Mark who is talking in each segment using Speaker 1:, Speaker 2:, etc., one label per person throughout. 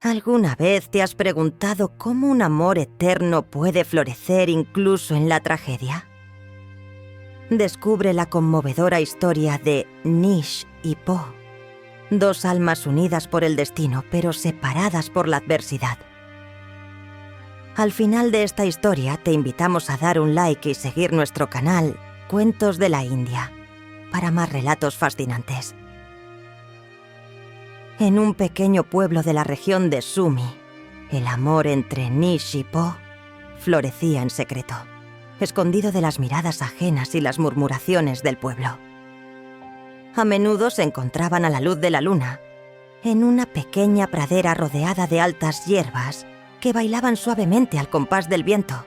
Speaker 1: ¿Alguna vez te has preguntado cómo un amor eterno puede florecer incluso en la tragedia? Descubre la conmovedora historia de Nish y Po, dos almas unidas por el destino, pero separadas por la adversidad. Al final de esta historia te invitamos a dar un like y seguir nuestro canal Cuentos de la India para más relatos fascinantes. En un pequeño pueblo de la región de Sumi, el amor entre Nish y Po florecía en secreto, escondido de las miradas ajenas y las murmuraciones del pueblo. A menudo se encontraban a la luz de la luna, en una pequeña pradera rodeada de altas hierbas que bailaban suavemente al compás del viento.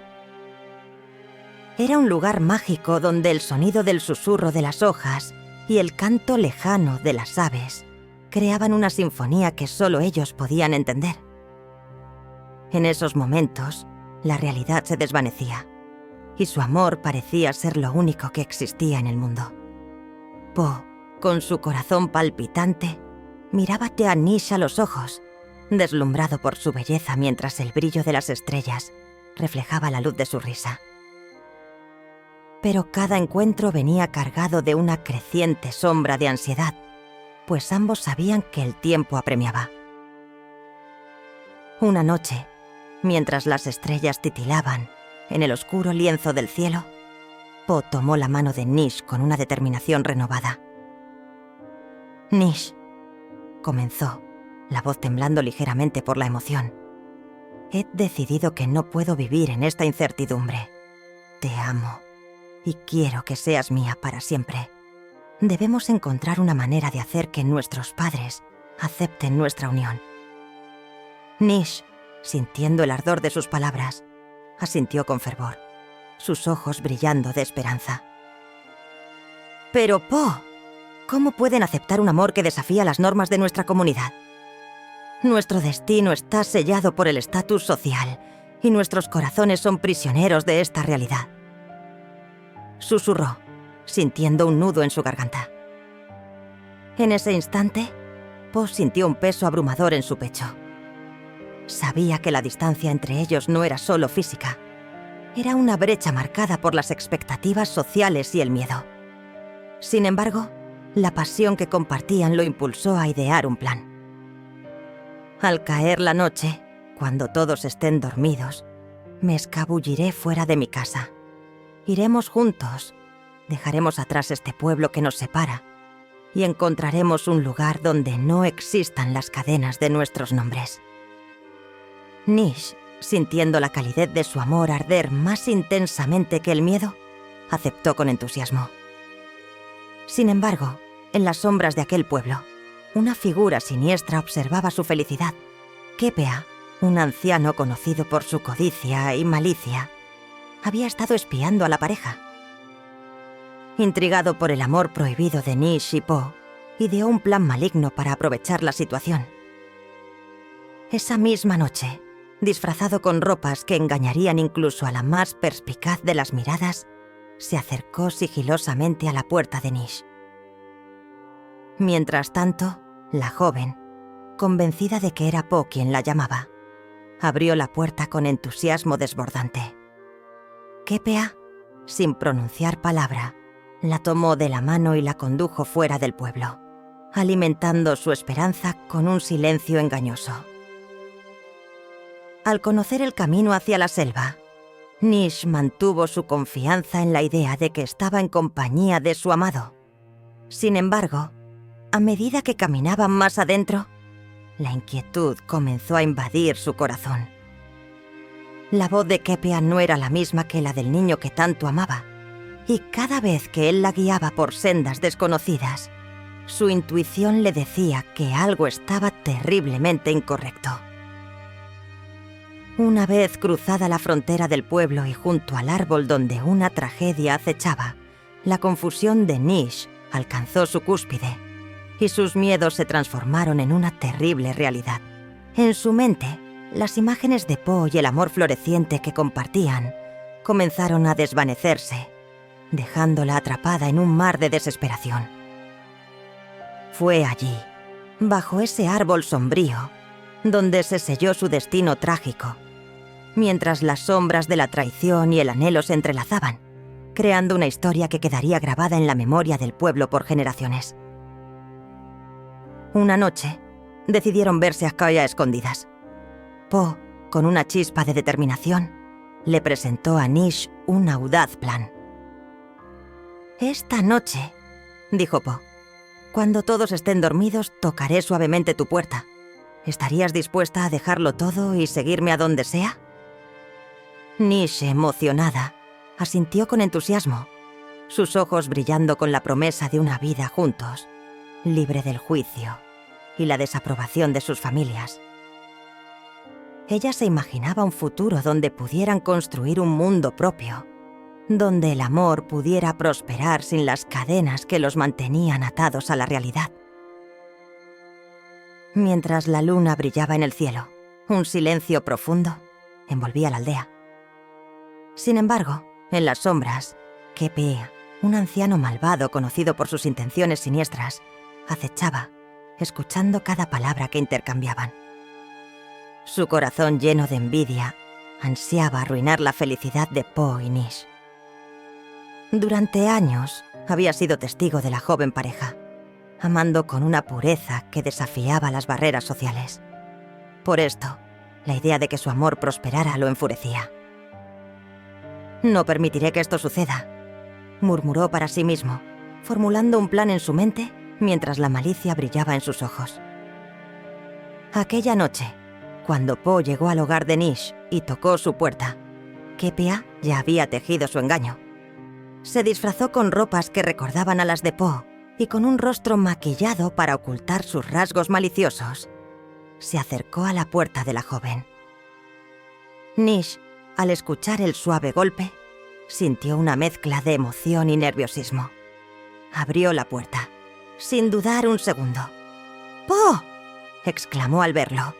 Speaker 1: Era un lugar mágico donde el sonido del susurro de las hojas y el canto lejano de las aves creaban una sinfonía que solo ellos podían entender. En esos momentos, la realidad se desvanecía y su amor parecía ser lo único que existía en el mundo. Po, con su corazón palpitante, miraba a Nish a los ojos, deslumbrado por su belleza mientras el brillo de las estrellas reflejaba la luz de su risa. Pero cada encuentro venía cargado de una creciente sombra de ansiedad, pues ambos sabían que el tiempo apremiaba. Una noche, mientras las estrellas titilaban en el oscuro lienzo del cielo, Po tomó la mano de Nish con una determinación renovada. «Nish», comenzó, la voz temblando ligeramente por la emoción. «He decidido que no puedo vivir en esta incertidumbre. Te amo y quiero que seas mía para siempre. Debemos encontrar una manera de hacer que nuestros padres acepten nuestra unión». Nish, sintiendo el ardor de sus palabras, asintió con fervor, sus ojos brillando de esperanza. «Pero, Po, ¿cómo pueden aceptar un amor que desafía las normas de nuestra comunidad? Nuestro destino está sellado por el estatus social y nuestros corazones son prisioneros de esta realidad», susurró, sintiendo un nudo en su garganta. En ese instante, Po sintió un peso abrumador en su pecho. Sabía que la distancia entre ellos no era solo física, era una brecha marcada por las expectativas sociales y el miedo. Sin embargo, la pasión que compartían lo impulsó a idear un plan. Al caer la noche, cuando todos estén dormidos, me escabulliré fuera de mi casa. Iremos juntos, dejaremos atrás este pueblo que nos separa y encontraremos un lugar donde no existan las cadenas de nuestros nombres. Nish, sintiendo la calidez de su amor arder más intensamente que el miedo, aceptó con entusiasmo. Sin embargo, en las sombras de aquel pueblo, una figura siniestra observaba su felicidad. Kepea, un anciano conocido por su codicia y malicia, había estado espiando a la pareja. Intrigado por el amor prohibido de Nish y Po, ideó un plan maligno para aprovechar la situación. Esa misma noche, disfrazado con ropas que engañarían incluso a la más perspicaz de las miradas, se acercó sigilosamente a la puerta de Nish. Mientras tanto, la joven, convencida de que era Po quien la llamaba, abrió la puerta con entusiasmo desbordante. Kepea, sin pronunciar palabra, la tomó de la mano y la condujo fuera del pueblo, alimentando su esperanza con un silencio engañoso. Al conocer el camino hacia la selva, Nish mantuvo su confianza en la idea de que estaba en compañía de su amado. Sin embargo, a medida que caminaban más adentro, la inquietud comenzó a invadir su corazón. La voz de Kepea no era la misma que la del niño que tanto amaba, y cada vez que él la guiaba por sendas desconocidas, su intuición le decía que algo estaba terriblemente incorrecto. Una vez cruzada la frontera del pueblo y junto al árbol donde una tragedia acechaba, la confusión de Nish alcanzó su cúspide y sus miedos se transformaron en una terrible realidad. En su mente, las imágenes de Po y el amor floreciente que compartían comenzaron a desvanecerse, dejándola atrapada en un mar de desesperación. Fue allí, bajo ese árbol sombrío, donde se selló su destino trágico, mientras las sombras de la traición y el anhelo se entrelazaban, creando una historia que quedaría grabada en la memoria del pueblo por generaciones. Una noche, decidieron verse a Sky a escondidas. Poe, con una chispa de determinación, le presentó a Nish un audaz plan. «Esta noche», dijo Poe, «cuando todos estén dormidos, tocaré suavemente tu puerta. ¿Estarías dispuesta a dejarlo todo y seguirme a donde sea?» Nish, emocionada, asintió con entusiasmo, sus ojos brillando con la promesa de una vida juntos, libre del juicio y la desaprobación de sus familias. Ella se imaginaba un futuro donde pudieran construir un mundo propio, donde el amor pudiera prosperar sin las cadenas que los mantenían atados a la realidad. Mientras la luna brillaba en el cielo, un silencio profundo envolvía la aldea. Sin embargo, en las sombras, Kepe, un anciano malvado conocido por sus intenciones siniestras, acechaba, escuchando cada palabra que intercambiaban. Su corazón lleno de envidia ansiaba arruinar la felicidad de Poe y Nish. Durante años había sido testigo de la joven pareja, amando con una pureza que desafiaba las barreras sociales. Por esto, la idea de que su amor prosperara lo enfurecía. «No permitiré que esto suceda», murmuró para sí mismo, formulando un plan en su mente mientras la malicia brillaba en sus ojos. Aquella noche, cuando Poe llegó al hogar de Nish y tocó su puerta, Kepea ya había tejido su engaño. Se disfrazó con ropas que recordaban a las de Poe y con un rostro maquillado para ocultar sus rasgos maliciosos. Se acercó a la puerta de la joven. Nish, al escuchar el suave golpe, sintió una mezcla de emoción y nerviosismo. Abrió la puerta, sin dudar un segundo. «¡Poe!», exclamó al verlo,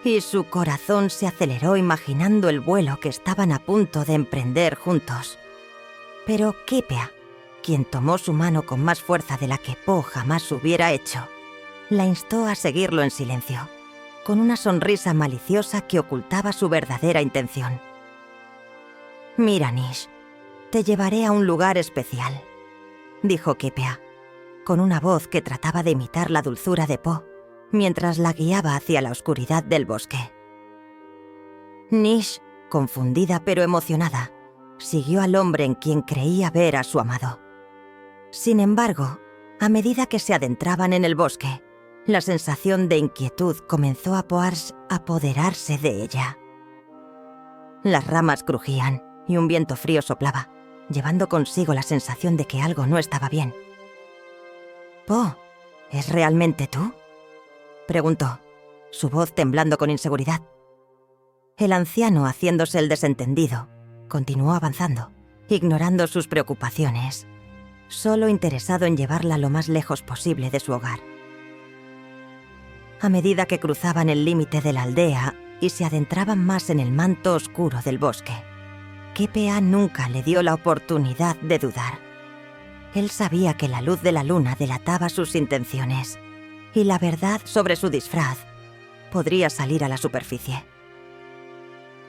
Speaker 1: y su corazón se aceleró imaginando el vuelo que estaban a punto de emprender juntos. Pero Kepea, quien tomó su mano con más fuerza de la que Poe jamás hubiera hecho, la instó a seguirlo en silencio, con una sonrisa maliciosa que ocultaba su verdadera intención. «Mira, Nish, te llevaré a un lugar especial», dijo Kepea, con una voz que trataba de imitar la dulzura de Poe, mientras la guiaba hacia la oscuridad del bosque. Nish, confundida pero emocionada, siguió al hombre en quien creía ver a su amado. Sin embargo, a medida que se adentraban en el bosque, la sensación de inquietud comenzó a apoderarse de ella. Las ramas crujían y un viento frío soplaba, llevando consigo la sensación de que algo no estaba bien. «Poe, ¿es realmente tú?», preguntó, su voz temblando con inseguridad. El anciano, haciéndose el desentendido, continuó avanzando, ignorando sus preocupaciones, solo interesado en llevarla lo más lejos posible de su hogar. A medida que cruzaban el límite de la aldea y se adentraban más en el manto oscuro del bosque, Kepea nunca le dio la oportunidad de dudar. Él sabía que la luz de la luna delataba sus intenciones, y la verdad sobre su disfraz podría salir a la superficie.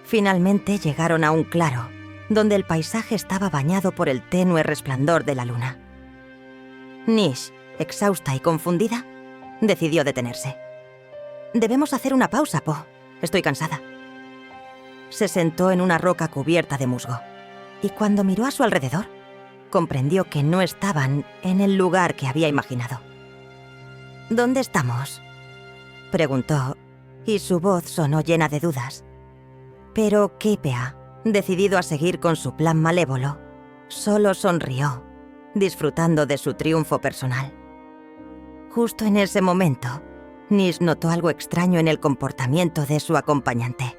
Speaker 1: Finalmente llegaron a un claro, donde el paisaje estaba bañado por el tenue resplandor de la luna. Nish, exhausta y confundida, decidió detenerse. «Debemos hacer una pausa, Poe. Estoy cansada». Se sentó en una roca cubierta de musgo, y cuando miró a su alrededor, comprendió que no estaban en el lugar que había imaginado. «¿Dónde estamos?», preguntó, y su voz sonó llena de dudas. Pero Kepea, decidido a seguir con su plan malévolo, solo sonrió, disfrutando de su triunfo personal. Justo en ese momento, Nish notó algo extraño en el comportamiento de su acompañante.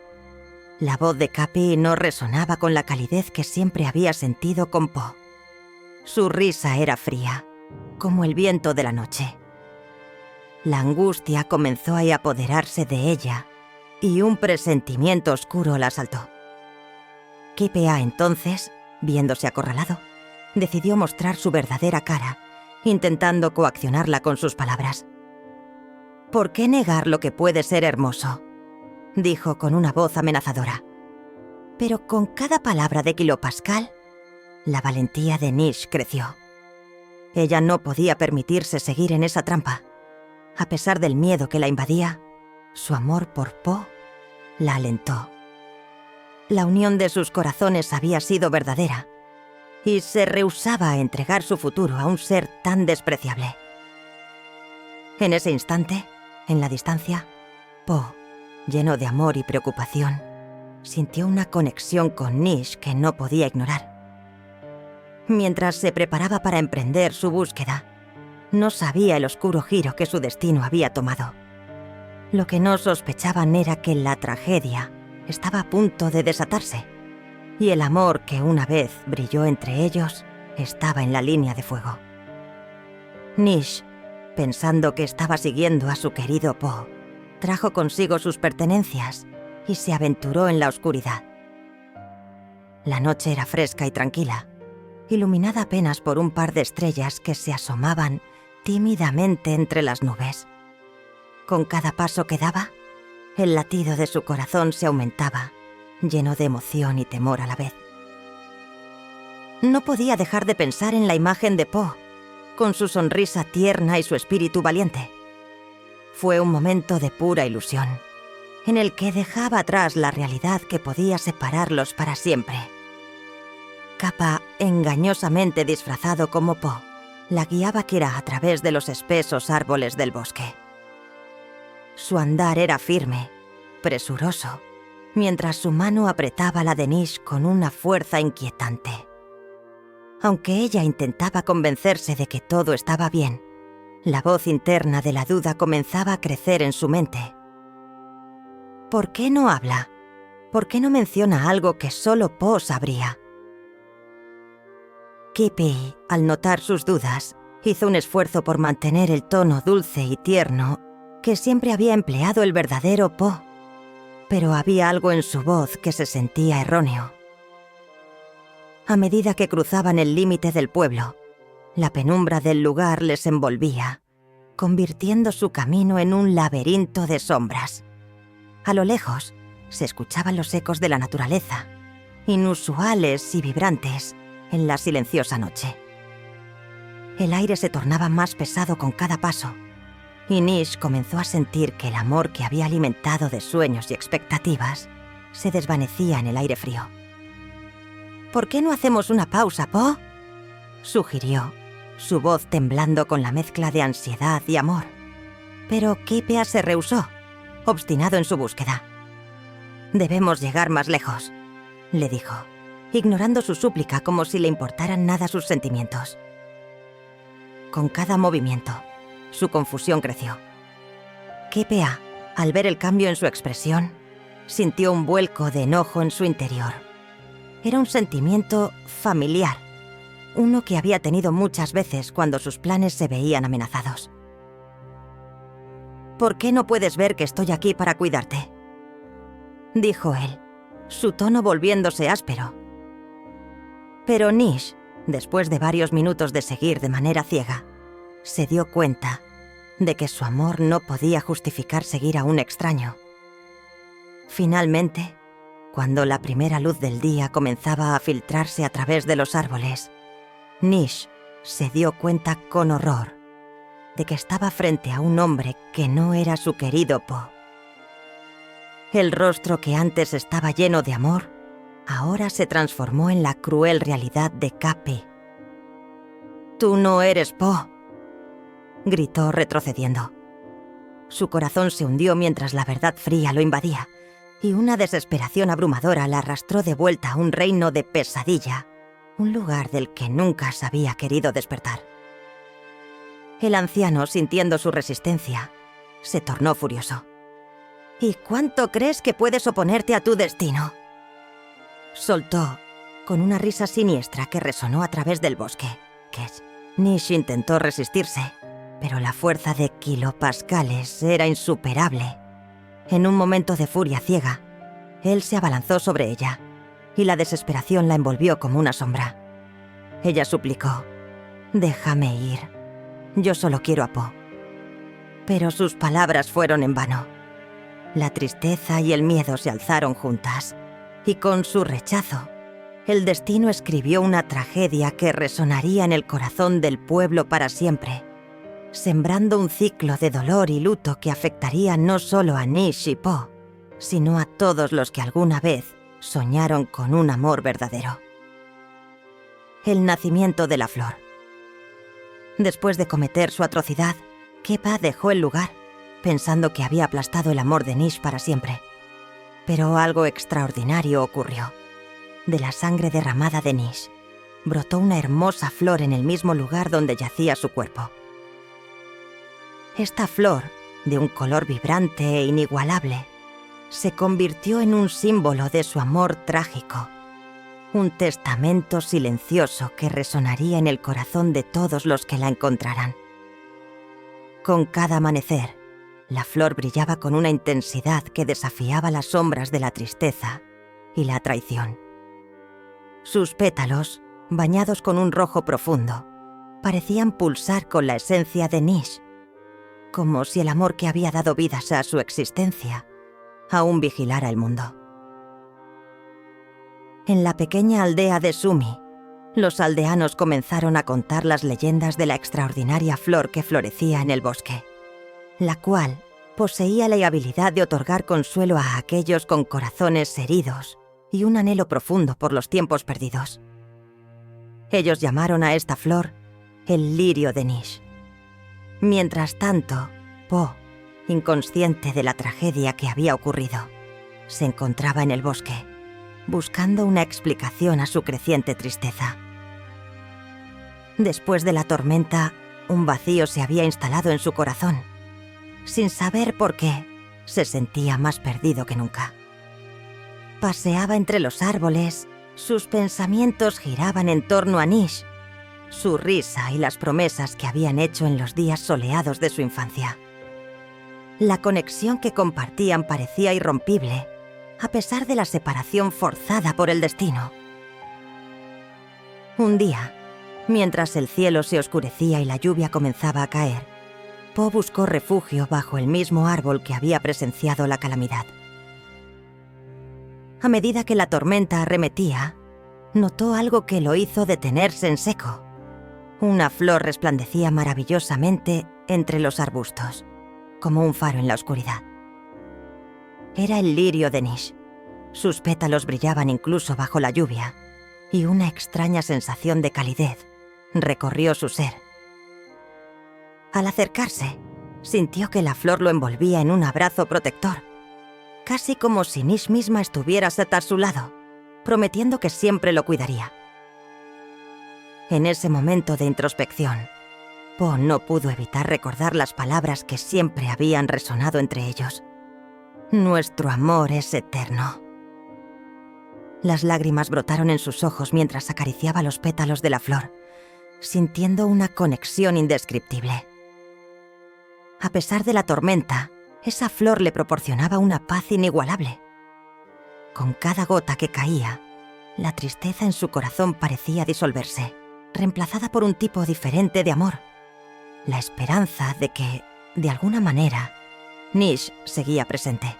Speaker 1: La voz de Capi no resonaba con la calidez que siempre había sentido con Poe. Su risa era fría, como el viento de la noche. La angustia comenzó a apoderarse de ella, y un presentimiento oscuro la asaltó. Kepea entonces, viéndose acorralado, decidió mostrar su verdadera cara, intentando coaccionarla con sus palabras. «¿Por qué negar lo que puede ser hermoso? dijo con una voz amenazadora. Pero con cada palabra de kilopascal, la valentía de Nish creció. Ella no podía permitirse seguir en esa trampa. A pesar del miedo que la invadía, su amor por Po la alentó. La unión de sus corazones había sido verdadera, y se rehusaba a entregar su futuro a un ser tan despreciable. En ese instante, en la distancia, Po, lleno de amor y preocupación, sintió una conexión con Nish que no podía ignorar. Mientras se preparaba para emprender su búsqueda, no sabía el oscuro giro que su destino había tomado. Lo que no sospechaban era que la tragedia estaba a punto de desatarse, y el amor que una vez brilló entre ellos estaba en la línea de fuego. Nish, pensando que estaba siguiendo a su querido Po, trajo consigo sus pertenencias y se aventuró en la oscuridad. La noche era fresca y tranquila, iluminada apenas por un par de estrellas que se asomaban tímidamente entre las nubes. Con cada paso que daba, el latido de su corazón se aumentaba, lleno de emoción y temor a la vez. No podía dejar de pensar en la imagen de Po, con su sonrisa tierna y su espíritu valiente. Fue un momento de pura ilusión, en el que dejaba atrás la realidad que podía separarlos para siempre. Kappa, engañosamente disfrazado como Po, la guiaba Kira a través de los espesos árboles del bosque. Su andar era firme, presuroso, mientras su mano apretaba la de Nish con una fuerza inquietante. Aunque ella intentaba convencerse de que todo estaba bien, la voz interna de la duda comenzaba a crecer en su mente. ¿Por qué no habla? ¿Por qué no menciona algo que solo Po sabría? Kipi, al notar sus dudas, hizo un esfuerzo por mantener el tono dulce y tierno que siempre había empleado el verdadero Po, pero había algo en su voz que se sentía erróneo. A medida que cruzaban el límite del pueblo, la penumbra del lugar les envolvía, convirtiendo su camino en un laberinto de sombras. A lo lejos se escuchaban los ecos de la naturaleza, inusuales y vibrantes en la silenciosa noche. El aire se tornaba más pesado con cada paso, y Nish comenzó a sentir que el amor que había alimentado de sueños y expectativas se desvanecía en el aire frío. «¿Por qué no hacemos una pausa, Po?», sugirió, su voz temblando con la mezcla de ansiedad y amor. Pero Kipea se rehusó, obstinado en su búsqueda. «Debemos llegar más lejos», le dijo, ignorando su súplica como si le importaran nada sus sentimientos. Con cada movimiento, su confusión creció. Kipea, al ver el cambio en su expresión, sintió un vuelco de enojo en su interior. Era un sentimiento familiar, uno que había tenido muchas veces cuando sus planes se veían amenazados. «¿Por qué no puedes ver que estoy aquí para cuidarte?», dijo él, su tono volviéndose áspero. Pero Nish, después de varios minutos de seguir de manera ciega, se dio cuenta de que su amor no podía justificar seguir a un extraño. Finalmente, cuando la primera luz del día comenzaba a filtrarse a través de los árboles, Nish se dio cuenta con horror de que estaba frente a un hombre que no era su querido Po. El rostro que antes estaba lleno de amor, ahora se transformó en la cruel realidad de Kapi. «Tú no eres Po», gritó retrocediendo. Su corazón se hundió mientras la verdad fría lo invadía, y una desesperación abrumadora la arrastró de vuelta a un reino de pesadilla, un lugar del que nunca se había querido despertar. El anciano, sintiendo su resistencia, se tornó furioso. «¿Y cuánto crees que puedes oponerte a tu destino?», soltó, con una risa siniestra que resonó a través del bosque. Nish intentó resistirse, pero la fuerza de kilopascales era insuperable. En un momento de furia ciega, él se abalanzó sobre ella, y la desesperación la envolvió como una sombra. Ella suplicó: «Déjame ir. Yo solo quiero a Po». Pero sus palabras fueron en vano. La tristeza y el miedo se alzaron juntas, y con su rechazo, el destino escribió una tragedia que resonaría en el corazón del pueblo para siempre, sembrando un ciclo de dolor y luto que afectaría no solo a Nish y Po, sino a todos los que alguna vez soñaron con un amor verdadero. El nacimiento de la flor. Después de cometer su atrocidad, Kepa dejó el lugar, pensando que había aplastado el amor de Nish para siempre. Pero algo extraordinario ocurrió. De la sangre derramada de Nish, brotó una hermosa flor en el mismo lugar donde yacía su cuerpo. Esta flor, de un color vibrante e inigualable, se convirtió en un símbolo de su amor trágico, un testamento silencioso que resonaría en el corazón de todos los que la encontraran. Con cada amanecer, la flor brillaba con una intensidad que desafiaba las sombras de la tristeza y la traición. Sus pétalos, bañados con un rojo profundo, parecían pulsar con la esencia de Nish, como si el amor que había dado vidas a su existencia aún vigilara el mundo. En la pequeña aldea de Sumi, los aldeanos comenzaron a contar las leyendas de la extraordinaria flor que florecía en el bosque, la cual poseía la habilidad de otorgar consuelo a aquellos con corazones heridos y un anhelo profundo por los tiempos perdidos. Ellos llamaron a esta flor el lirio de Nish. Mientras tanto, Po, inconsciente de la tragedia que había ocurrido, se encontraba en el bosque, buscando una explicación a su creciente tristeza. Después de la tormenta, un vacío se había instalado en su corazón. Sin saber por qué, se sentía más perdido que nunca. Paseaba entre los árboles, sus pensamientos giraban en torno a Nish, su risa y las promesas que habían hecho en los días soleados de su infancia. La conexión que compartían parecía irrompible, a pesar de la separación forzada por el destino. Un día, mientras el cielo se oscurecía y la lluvia comenzaba a caer, Po buscó refugio bajo el mismo árbol que había presenciado la calamidad. A medida que la tormenta arremetía, notó algo que lo hizo detenerse en seco. Una flor resplandecía maravillosamente entre los arbustos, como un faro en la oscuridad. Era el lirio de Nish. Sus pétalos brillaban incluso bajo la lluvia, y una extraña sensación de calidez recorrió su ser. Al acercarse, sintió que la flor lo envolvía en un abrazo protector, casi como si Nish misma estuviera a su lado, prometiendo que siempre lo cuidaría. En ese momento de introspección, Po no pudo evitar recordar las palabras que siempre habían resonado entre ellos. Nuestro amor es eterno. Las lágrimas brotaron en sus ojos mientras acariciaba los pétalos de la flor, sintiendo una conexión indescriptible. A pesar de la tormenta, esa flor le proporcionaba una paz inigualable. Con cada gota que caía, la tristeza en su corazón parecía disolverse, reemplazada por un tipo diferente de amor. La esperanza de que, de alguna manera, Nish seguía presente.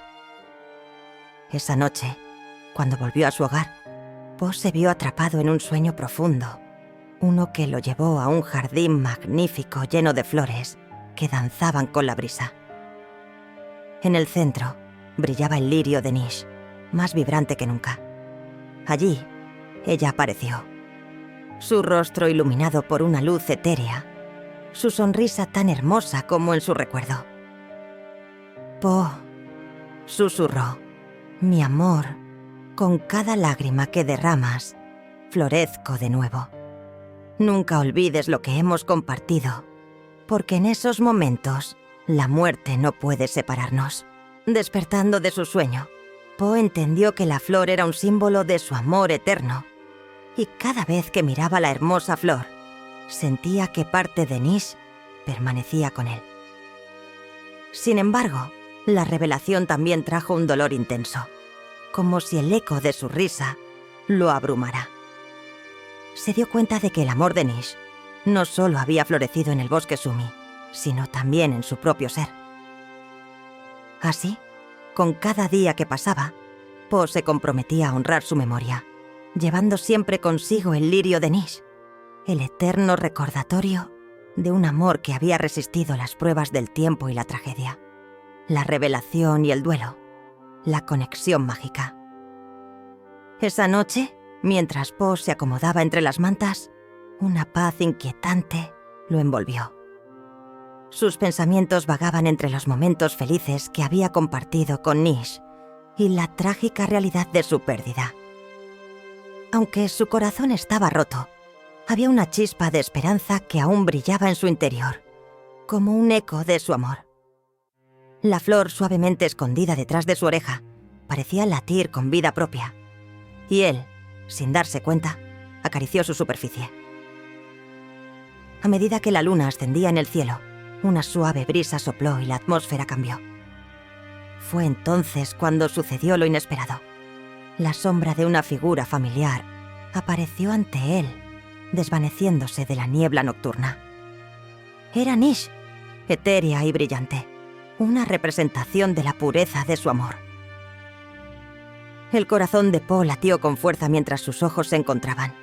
Speaker 1: Esa noche, cuando volvió a su hogar, Po se vio atrapado en un sueño profundo, uno que lo llevó a un jardín magnífico lleno de flores que danzaban con la brisa. En el centro brillaba el lirio de Nish, más vibrante que nunca. Allí, ella apareció. Su rostro iluminado por una luz etérea, su sonrisa tan hermosa como en su recuerdo. Po, susurró, mi amor, con cada lágrima que derramas, florezco de nuevo. Nunca olvides lo que hemos compartido, porque en esos momentos la muerte no puede separarnos. Despertando de su sueño, Po entendió que la flor era un símbolo de su amor eterno, y cada vez que miraba la hermosa flor, sentía que parte de Nish permanecía con él. Sin embargo, la revelación también trajo un dolor intenso, como si el eco de su risa lo abrumara. Se dio cuenta de que el amor de Nish no solo había florecido en el bosque Sumi, sino también en su propio ser. Así, Con cada día que pasaba, Poe se comprometía a honrar su memoria, llevando siempre consigo el lirio de Nish, el eterno recordatorio de un amor que había resistido las pruebas del tiempo y la tragedia, la revelación y el duelo, la conexión mágica. Esa noche, mientras Poe se acomodaba entre las mantas, una paz inquietante lo envolvió. Sus pensamientos vagaban entre los momentos felices que había compartido con Nish y la trágica realidad de su pérdida. Aunque su corazón estaba roto, había una chispa de esperanza que aún brillaba en su interior, como un eco de su amor. La flor suavemente escondida detrás de su oreja parecía latir con vida propia, y él, sin darse cuenta, acarició su superficie. A medida que la luna ascendía en el cielo, una suave brisa sopló y la atmósfera cambió. Fue entonces cuando sucedió lo inesperado. La sombra de una figura familiar apareció ante él, desvaneciéndose de la niebla nocturna. Era Nish, etérea y brillante, una representación de la pureza de su amor. El corazón de Poe latió con fuerza mientras sus ojos se encontraban.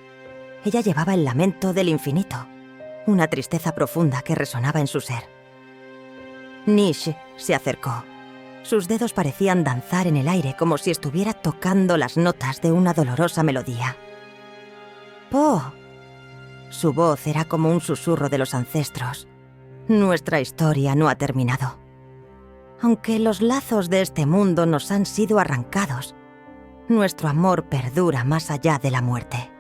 Speaker 1: Ella llevaba el lamento del infinito, una tristeza profunda que resonaba en su ser. Nish se acercó. Sus dedos parecían danzar en el aire como si estuviera tocando las notas de una dolorosa melodía. «Poe». Su voz era como un susurro de los ancestros. Nuestra historia no ha terminado. Aunque los lazos de este mundo nos han sido arrancados, nuestro amor perdura más allá de la muerte.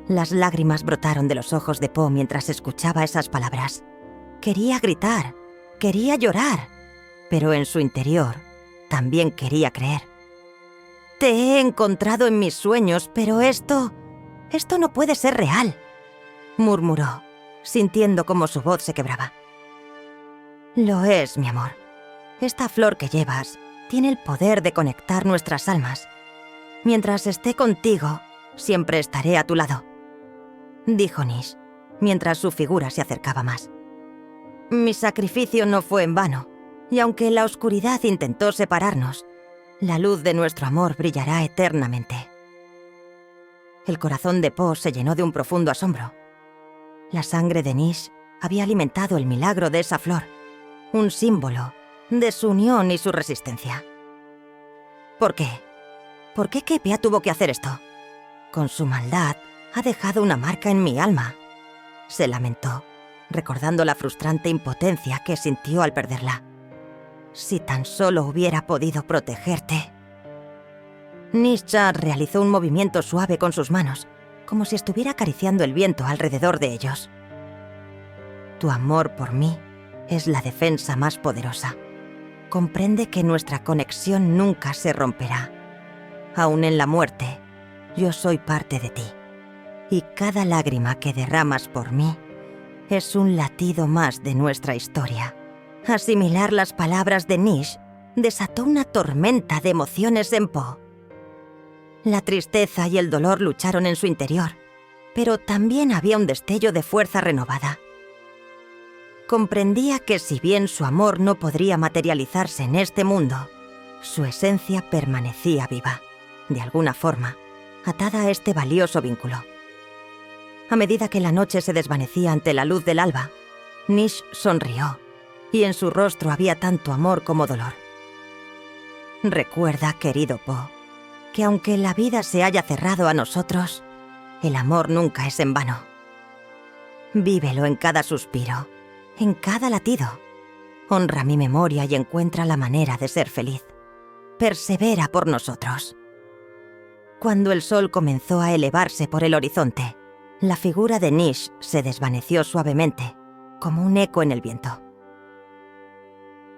Speaker 1: Las lágrimas brotaron de los ojos de Poe mientras escuchaba esas palabras. Quería gritar, quería llorar, pero en su interior también quería creer. «Te he encontrado en mis sueños, pero esto no puede ser real», murmuró, sintiendo cómo su voz se quebraba. «Lo es, mi amor. Esta flor que llevas tiene el poder de conectar nuestras almas. Mientras esté contigo, siempre estaré a tu lado», dijo Nish, mientras su figura se acercaba más. «Mi sacrificio no fue en vano, y aunque la oscuridad intentó separarnos, la luz de nuestro amor brillará eternamente». El corazón de Poe se llenó de un profundo asombro. La sangre de Nish había alimentado el milagro de esa flor, un símbolo de su unión y su resistencia. ¿Por qué? ¿Por qué Kepia tuvo que hacer esto? Con su maldad ha dejado una marca en mi alma, se lamentó, recordando la frustrante impotencia que sintió al perderla. Si tan solo hubiera podido protegerte. Nisha realizó un movimiento suave con sus manos, como si estuviera acariciando el viento alrededor de ellos. Tu amor por mí es la defensa más poderosa. Comprende que nuestra conexión nunca se romperá. Aún en la muerte, yo soy parte de ti. Y cada lágrima que derramas por mí es un latido más de nuestra historia. Asimilar las palabras de Nish desató una tormenta de emociones en Poe. La tristeza y el dolor lucharon en su interior, pero también había un destello de fuerza renovada. Comprendía que si bien su amor no podría materializarse en este mundo, su esencia permanecía viva, de alguna forma, atada a este valioso vínculo. A medida que la noche se desvanecía ante la luz del alba, Nish sonrió, y en su rostro había tanto amor como dolor. Recuerda, querido Poe, que aunque la vida se haya cerrado a nosotros, el amor nunca es en vano. Vívelo en cada suspiro, en cada latido. Honra mi memoria y encuentra la manera de ser feliz. Persevera por nosotros. Cuando el sol comenzó a elevarse por el horizonte, la figura de Nish se desvaneció suavemente, como un eco en el viento.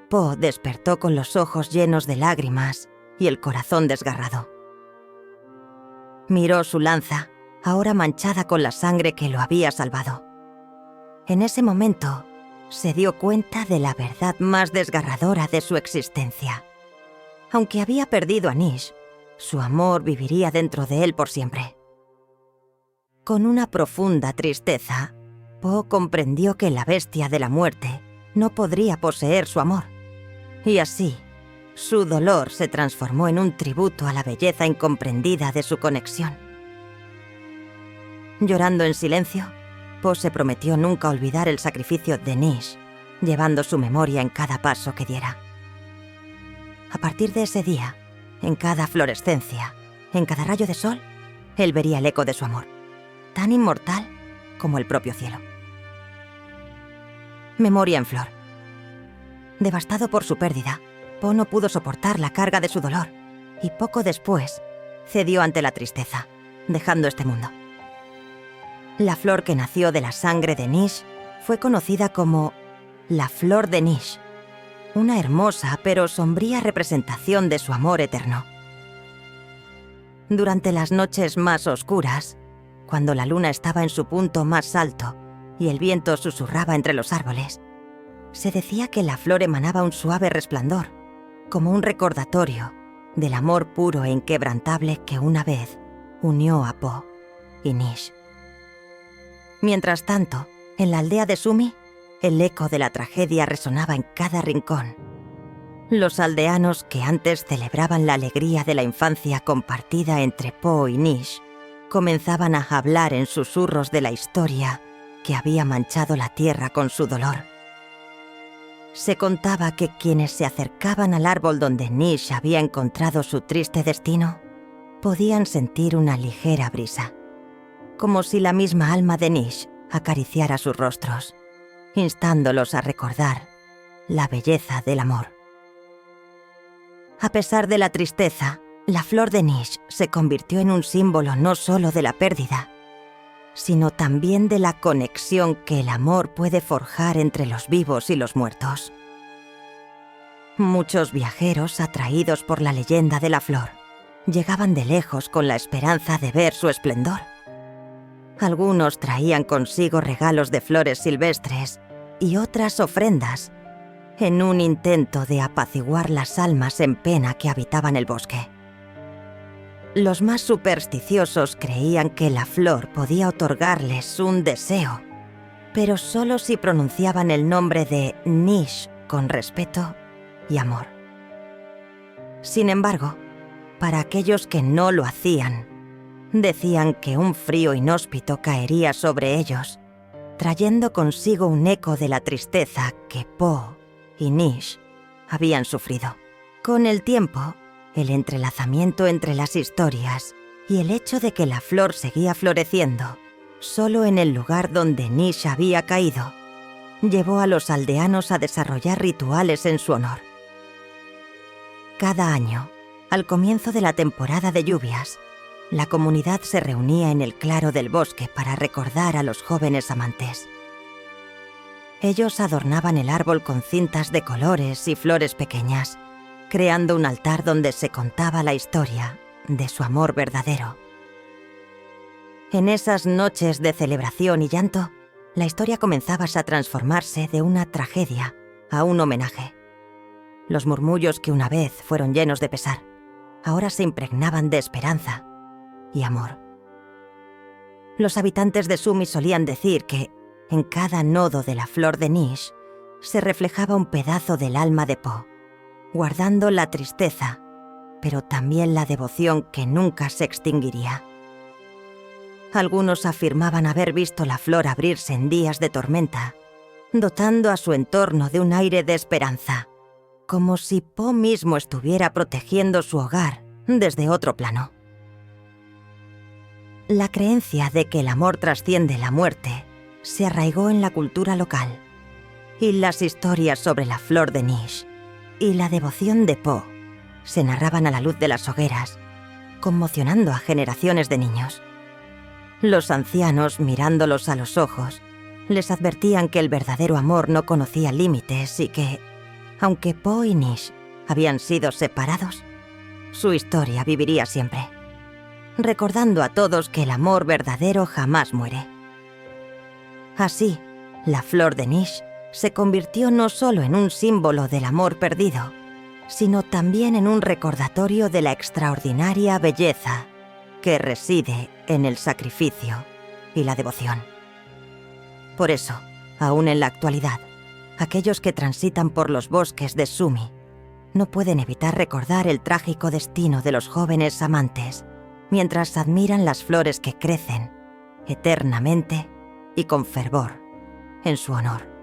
Speaker 1: Poe despertó con los ojos llenos de lágrimas y el corazón desgarrado. Miró su lanza, ahora manchada con la sangre que lo había salvado. En ese momento, se dio cuenta de la verdad más desgarradora de su existencia. Aunque había perdido a Nish, su amor viviría dentro de él por siempre. Con una profunda tristeza, Poe comprendió que la bestia de la muerte no podría poseer su amor. Y así, Su dolor se transformó en un tributo a la belleza incomprendida de su conexión. Llorando en silencio, Po se prometió nunca olvidar el sacrificio de Nish, llevando su memoria en cada paso que diera. A partir de ese día, en cada florescencia, en cada rayo de sol, él vería el eco de su amor, tan inmortal como el propio cielo. Memoria en flor. Devastado por su pérdida, Po no pudo soportar la carga de su dolor y poco después cedió ante la tristeza, dejando este mundo. La flor que nació de la sangre de Nish fue conocida como la flor de Nish, una hermosa pero sombría representación de su amor eterno. Durante las noches más oscuras, cuando la luna estaba en su punto más alto y el viento susurraba entre los árboles, se decía que la flor emanaba un suave resplandor, como un recordatorio del amor puro e inquebrantable que una vez unió a Po y Nish. Mientras tanto, en la aldea de Sumi, el eco de la tragedia resonaba en cada rincón. Los aldeanos que antes celebraban la alegría de la infancia compartida entre Po y Nish comenzaban a hablar en susurros de la historia que había manchado la tierra con su dolor. Se contaba que quienes se acercaban al árbol donde Nish había encontrado su triste destino podían sentir una ligera brisa, como si la misma alma de Nish acariciara sus rostros, instándolos a recordar la belleza del amor. A pesar de la tristeza, la flor de Nish se convirtió en un símbolo no solo de la pérdida, sino también de la conexión que el amor puede forjar entre los vivos y los muertos. Muchos viajeros, atraídos por la leyenda de la flor, llegaban de lejos con la esperanza de ver su esplendor. Algunos traían consigo regalos de flores silvestres y otras ofrendas, en un intento de apaciguar las almas en pena que habitaban el bosque. Los más supersticiosos creían que la flor podía otorgarles un deseo, pero solo si pronunciaban el nombre de Nish con respeto y amor. Sin embargo, para aquellos que no lo hacían, decían que un frío inhóspito caería sobre ellos, trayendo consigo un eco de la tristeza que Po y Nish habían sufrido. Con el tiempo, el entrelazamiento entre las historias y el hecho de que la flor seguía floreciendo solo en el lugar donde Nish había caído, llevó a los aldeanos a desarrollar rituales en su honor. Cada año, al comienzo de la temporada de lluvias, la comunidad se reunía en el claro del bosque para recordar a los jóvenes amantes. Ellos adornaban el árbol con cintas de colores y flores pequeñas, creando un altar donde se contaba la historia de su amor verdadero. En esas noches de celebración y llanto, la historia comenzaba a transformarse de una tragedia a un homenaje. Los murmullos que una vez fueron llenos de pesar, ahora se impregnaban de esperanza y amor. Los habitantes de Sumi solían decir que en cada nodo de la flor de Nish se reflejaba un pedazo del alma de Po, guardando la tristeza, pero también la devoción que nunca se extinguiría. Algunos afirmaban haber visto la flor abrirse en días de tormenta, dotando a su entorno de un aire de esperanza, como si Po mismo estuviera protegiendo su hogar desde otro plano. La creencia de que el amor trasciende la muerte se arraigó en la cultura local, y las historias sobre la flor de Nish y la devoción de Po se narraban a la luz de las hogueras, conmocionando a generaciones de niños. Los ancianos, mirándolos a los ojos, les advertían que el verdadero amor no conocía límites y que, aunque Po y Nish habían sido separados, su historia viviría siempre, recordando a todos que el amor verdadero jamás muere. Así, la flor de Nish se convirtió no solo en un símbolo del amor perdido, sino también en un recordatorio de la extraordinaria belleza que reside en el sacrificio y la devoción. Por eso, aún en la actualidad, aquellos que transitan por los bosques de Sumi no pueden evitar recordar el trágico destino de los jóvenes amantes, mientras admiran las flores que crecen, eternamente y con fervor, en su honor.